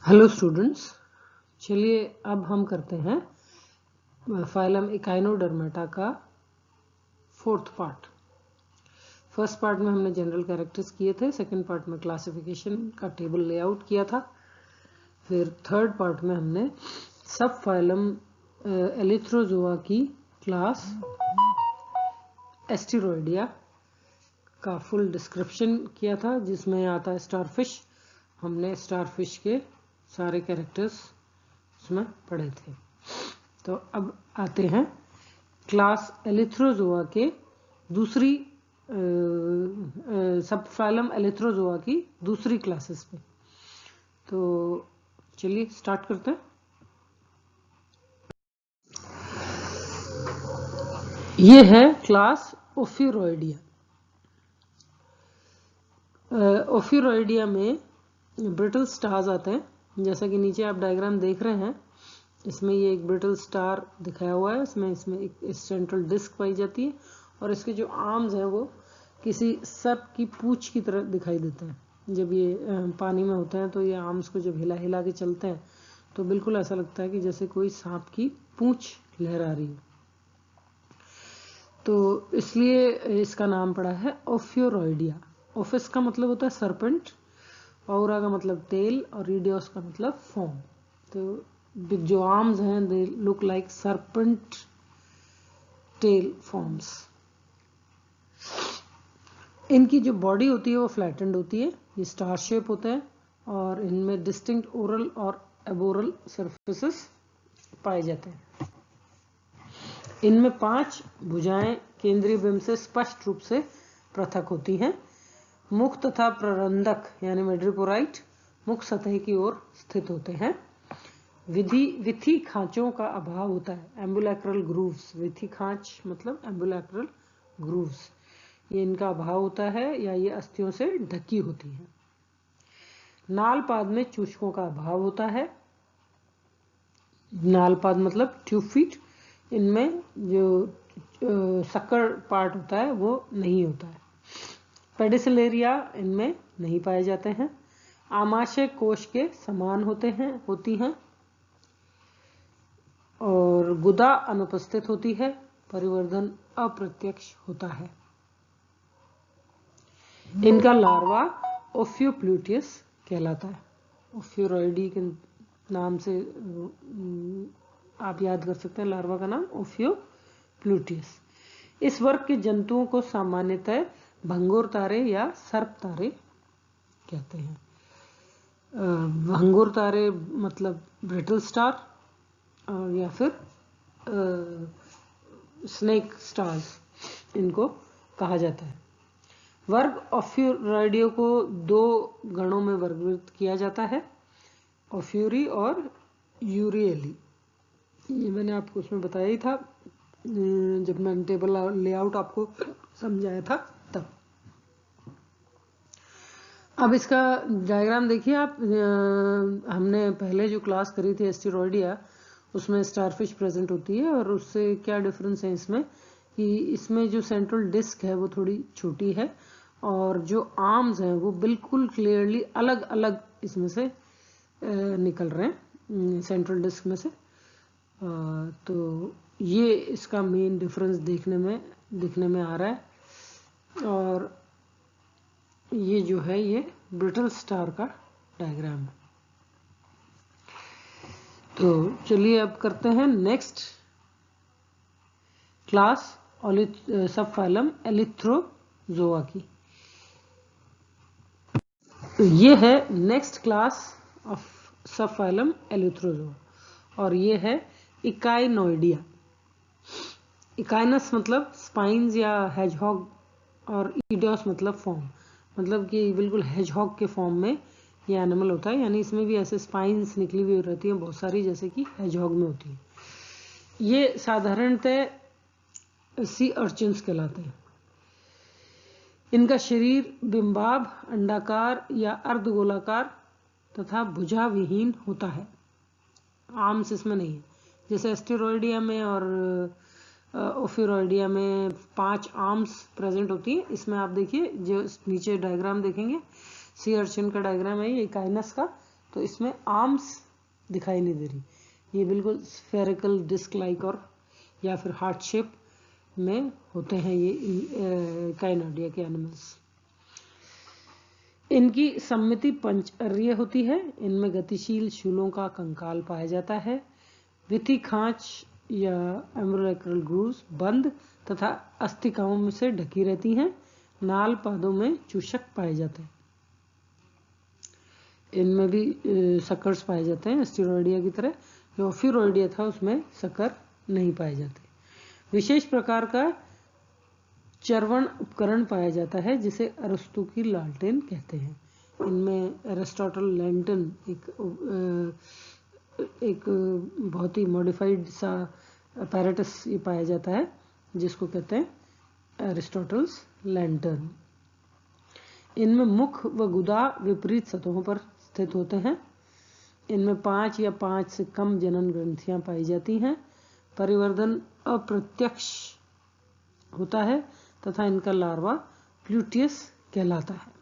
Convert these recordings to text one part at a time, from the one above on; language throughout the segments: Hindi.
हेलो स्टूडेंट्स, चलिए अब हम करते हैं फाइलम इकाइनोडर्मेटा का फोर्थ पार्ट। फर्स्ट पार्ट में हमने जनरल कैरेक्टर्स किए थे, सेकंड पार्ट में क्लासिफिकेशन का टेबल लेआउट किया था, फिर थर्ड पार्ट में हमने सब फाइलम एलिथ्रोजोआ की क्लास एस्टेरॉयडिया का फुल डिस्क्रिप्शन किया था, जिसमें आता है स्टारफिश। हमने स्टारफिश के सारे कैरेक्टर्स उसमें पढ़े थे। तो अब आते हैं क्लास एलिथ्रोजोआ के दूसरी सब फाइलम एलिथ्रोजोआ की दूसरी क्लासेस पे। तो चलिए स्टार्ट करते हैं। ये है क्लास ओफिरोइडिया। ओफिरोइडिया में ब्रिटल स्टार्स आते हैं, जैसा कि नीचे आप डायग्राम देख रहे हैं। इसमें ये एक ब्रिटल स्टार दिखाया हुआ है, इसमें एक सेंट्रल डिस्क पाई जाती है और इसके जो आर्म्स हैं वो किसी सर्प की पूंछ की तरह दिखाई देते हैं। जब ये पानी में होते हैं तो ये आर्म्स को जब हिला हिला के चलते हैं तो बिल्कुल ऐसा लगता है कि जैसे कोई सांप की पूंछ लहरा रही है। तो इसलिए इसका नाम पड़ा है ओफियोरॉइडिया। ओफिस का मतलब होता है सरपेंट, औरा का मतलब तेल और रीडियोस का मतलब फॉर्म। तो जो आर्म्स हैं they look like serpent tail forms. इनकी जो बॉडी होती है वो फ्लैटेंड होती है, ये स्टार शेप होता है और इनमें डिस्टिंक्ट ओरल और एबोरल सरफेसेस पाए जाते हैं। इनमें 5 भुजाएं केंद्रीय बिंब से स्पष्ट रूप से पृथक होती हैं। मुख तथा प्ररंधक यानी मेड्रिपोराइट मुख सतह की ओर स्थित होते हैं। विथी खांचों का अभाव होता है, एम्बुलैक्रल ग्रूव्स। विथी खांच मतलब एम्बुलैक्रल ग्रूव्स, ये इनका अभाव होता है या ये अस्थियों से ढकी होती है। नालपाद में चूषकों का अभाव होता है। नालपाद मतलब ट्यूब फीट, इनमें जो सक्कर पार्ट होता है वो नहीं होता है। पेडिसिलेरिया इनमें नहीं पाए जाते हैं। आमाशय कोश के समान होती हैं और गुदा अनुपस्थित होती है। परिवर्धन अप्रत्यक्ष होता है। इनका लार्वा ओफियोप्लूटियस कहलाता है। ओफियोरॉइडी के नाम से आप याद कर सकते हैं लार्वा का नाम ओफियोप्लूटियस। इस वर्ग के जंतुओं को सामान्यतः भंगुर तारे या सर्प तारे कहते हैं। भंगुर तारे मतलब ब्रिटल स्टार या फिर स्नेक स्टार्स इनको कहा जाता है। वर्ग ओफियोरॉइडियो को 2 गणों में वर्गीकृत किया जाता है, ओफ्यूरी और यूरिएली। ये मैंने आपको उसमें बताया ही था जब मैंने टेबल लेआउट आपको समझाया था तब। अब इसका डायग्राम देखिए आप। हमने पहले जो क्लास करी थी एस्टेरॉयडिया, उसमें स्टारफिश प्रेजेंट होती है और उससे क्या डिफरेंस है इसमें कि इसमें जो सेंट्रल डिस्क है वो थोड़ी छोटी है और जो आर्म्स हैं वो बिल्कुल क्लियरली अलग अलग इसमें से निकल रहे हैं सेंट्रल डिस्क में से। तो ये इसका मेन डिफरेंस दिखने में आ रहा है। और ये जो है ये ब्रिटल स्टार का डायग्राम है। तो चलिए अब करते हैं नेक्स्ट क्लास सब फाइलम एलिथ्रोजोआ की। तो ये है नेक्स्ट क्लास ऑफ सब फाइलम एलिथ्रोजोआ और ये है इकाइनोइडिया। इकाइनस मतलब स्पाइन्स या हेजहॉग और ईडियोस मतलब फॉर्म, मतलब कि बिल्कुल हेजहॉग के फॉर्म में ये एनिमल होता है, यानी इसमें भी ऐसे स्पाइन्स निकली हुई रहती हैं बहुत सारी, जैसे कि हेजहॉग में होती है। ये साधारणतः सी अर्चिन्स कहलाते हैं। इनका शरीर बिंबाभ, अंडाकार या अर्धगोलाकार तथा भुजा विहीन होता है। आर्म्स इसमें नहीं है, जैसे एस्टेरॉयडिया में और ओफियोरॉइडिया में 5 आर्म्स प्रेजेंट होती है। इसमें आप देखिए जो नीचे डायग्राम देखेंगे सी अर्चिन का डायग्राम है ये इकाइनस का, तो इसमें आर्म्स दिखाई नहीं दे रही, ये बिल्कुल स्फेरिकल डिस्क लाइक और या फिर हार्ट शेप में होते हैं ये काइनोडिया के एनिमल्स। इनकी सम्मिति पंचअर्य होती है। इनमें गतिशील शूलों का कंकाल पाया जाता है। विथी खांच या एम्ब्रोलेक्रल ग्रूव्स बंद तथा अस्थिकाओं से ढकी रहती हैं। नाल पादों में चूषक पाए जाते हैं। इनमें भी सकर्स पाए जाते हैं एस्टेरॉयडिया की तरह। जो ओफिरोइडिया था उसमें सकर नहीं पाए जाते। विशेष प्रकार का चरवण उपकरण पाया जाता है जिसे अरस्तु की लालटेन कहते हैं। इनमें एरिस्टोटल लैंटन एक बहुत ही मॉडिफाइड सा अपैरेटस ये पाया जाता है जिसको कहते हैं एरिस्टोटल्स लैंटर्न। इनमें मुख व गुदा विपरीत सतहों पर स्थित होते हैं। इनमें 5 या 5 से कम जनन ग्रंथियां पाई जाती हैं। परिवर्धन अप्रत्यक्ष होता है तथा इनका लार्वा प्लूटियस कहलाता है।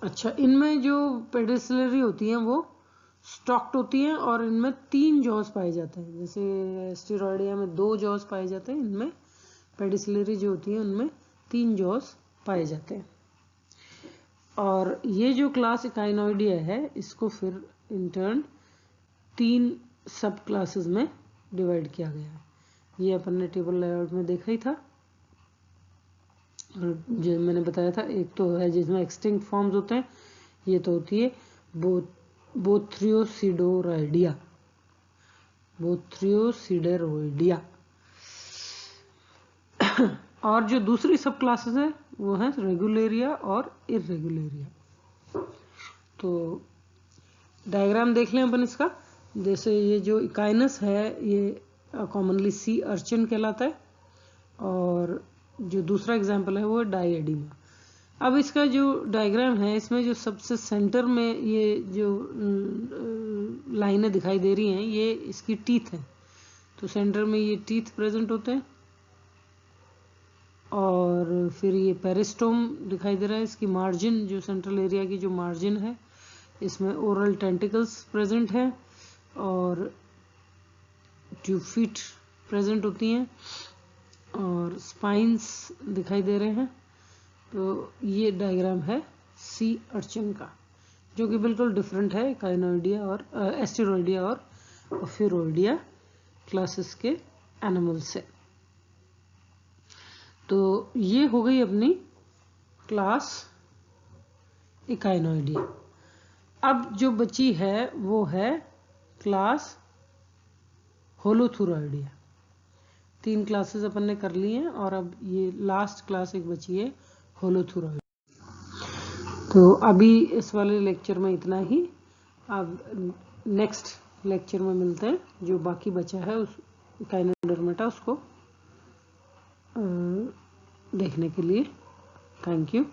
अच्छा, इनमें जो पेडिसिलरी होती हैं वो स्टॉक्ड होती हैं और इनमें 3 जॉज पाए जाते हैं। जैसे एस्टेरॉयडिया में 2 जॉज पाए जाते हैं, इनमें पेडिसिलरी जो होती है उनमें 3 जॉज पाए जाते हैं। और ये जो क्लास इकाइनोइडिया है इसको फिर इन टर्न 3 सब क्लासेस में डिवाइड किया गया है। ये अपन ने टेबल लेआउट में देखा ही था। और जो मैंने बताया था, एक तो है जिसमें एक्सटिंक्ट फॉर्म्स होते हैं, ये तो होती है बोथ्रियोसिडोराइडिया। और जो दूसरी सब क्लासेस है वो है रेगुलेरिया और इर्रेगुलेरिया। तो डायग्राम देख लें अपन इसका। जैसे ये जो इकाइनस है ये कॉमनली सी अर्चिन कहलाता है और जो दूसरा एग्जाम्पल है वो है डायएडिमा। अब इसका जो डायग्राम है इसमें जो सबसे सेंटर में ये जो लाइनें दिखाई दे रही हैं ये इसकी टीथ है। तो सेंटर में ये टीथ प्रेजेंट होते हैं और फिर ये पेरिस्टोम दिखाई दे रहा है। इसकी मार्जिन जो सेंट्रल एरिया की जो मार्जिन है इसमें ओरल टेंटिकल्स प्रेजेंट है और ट्यूब फीट प्रेजेंट होती हैं और स्पाइंस दिखाई दे रहे हैं। तो ये डायग्राम है सी अर्चिन का जो कि बिल्कुल डिफरेंट है काइनोइडिया और एस्टेरॉयडिया और ओफिरोइडिया क्लासेस के एनिमल से। तो ये हो गई अपनी क्लास इकाइनोइडिया। अब जो बची है वो है क्लास होलोथुरॉइडिया। 3 क्लासेस अपन ने कर ली हैं और अब ये लास्ट क्लास एक बची है होलोथुरॉइडिया। तो अभी इस वाले लेक्चर में इतना ही। अब नेक्स्ट लेक्चर में मिलते हैं। जो बाकी बचा है उस काइनोडर्मेटा उसको देखने के लिए थैंक यू।